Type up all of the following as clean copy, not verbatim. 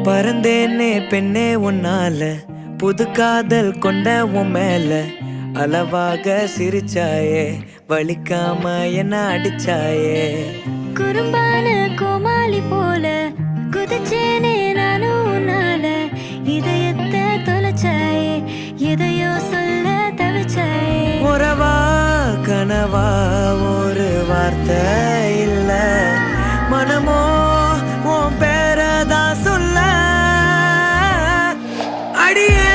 பறந்தேனே பெண்ணே உன்னால புது காதல் கொண்ட உன் மேல அளவாக சிரிச்சாயே வலிக்காம என்ன அடிச்சாயே குறும்பான கோமாளி போல குதிச்சேனே நானும் உன்னால இதயத்தை தொலைச்சாயே எதையோ சொல்ல தவிச்சாயே உறவா கனவா ஒரு வார்த்தை இல்ல மனமோ உன் பேரதான் சொல்ல அடியே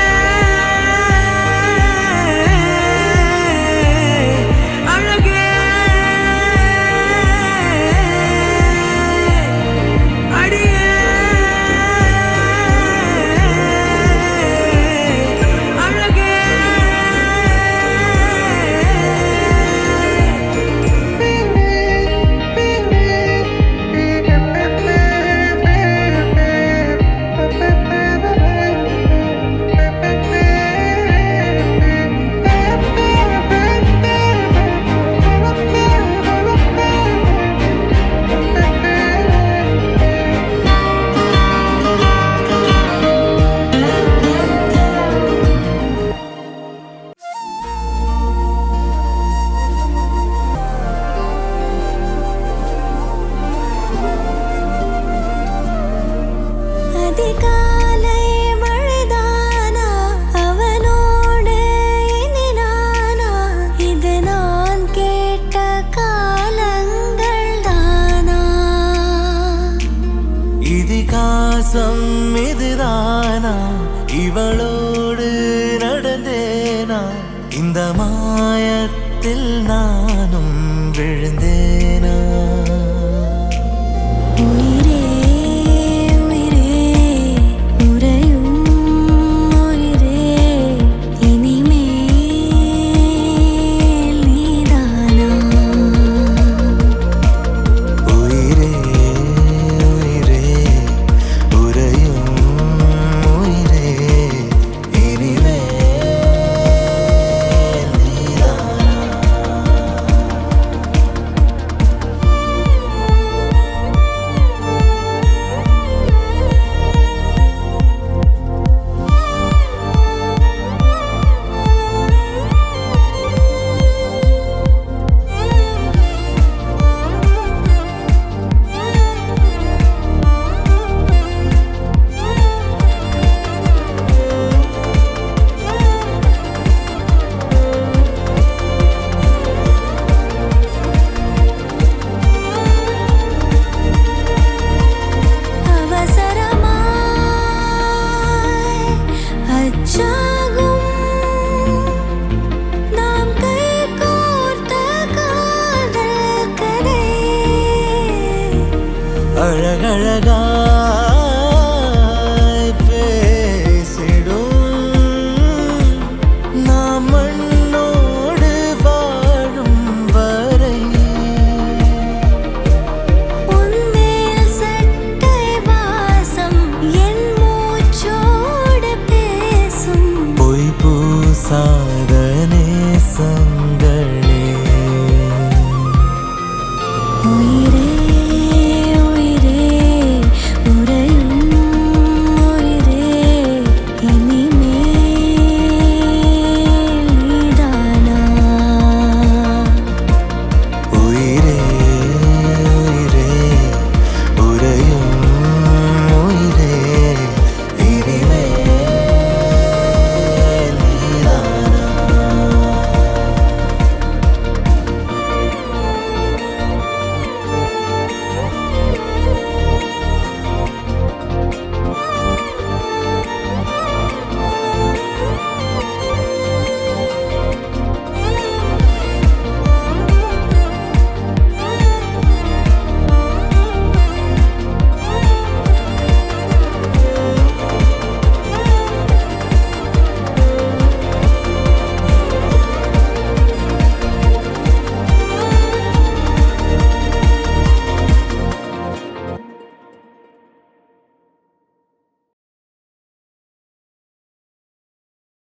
அதிகாலை மழைதானா அவனோடு இனி நானா இது நான் கேட்ட காலங்கள் தானா இதிகாசம் இதுதானா இவளோடு நடந்தேனா இந்த மாயத்தில் நானும் விழுந்தேனா உயிரே உயிரே உறையும் உயிரே இனிமேல் நீதானா உயிரே உயிரே உறையும் உயிரே இனிமேல் நீதானா அவசரமாய் அச்சாகும் நாம் கைகோர்த்த காதல் கதை அழகழகா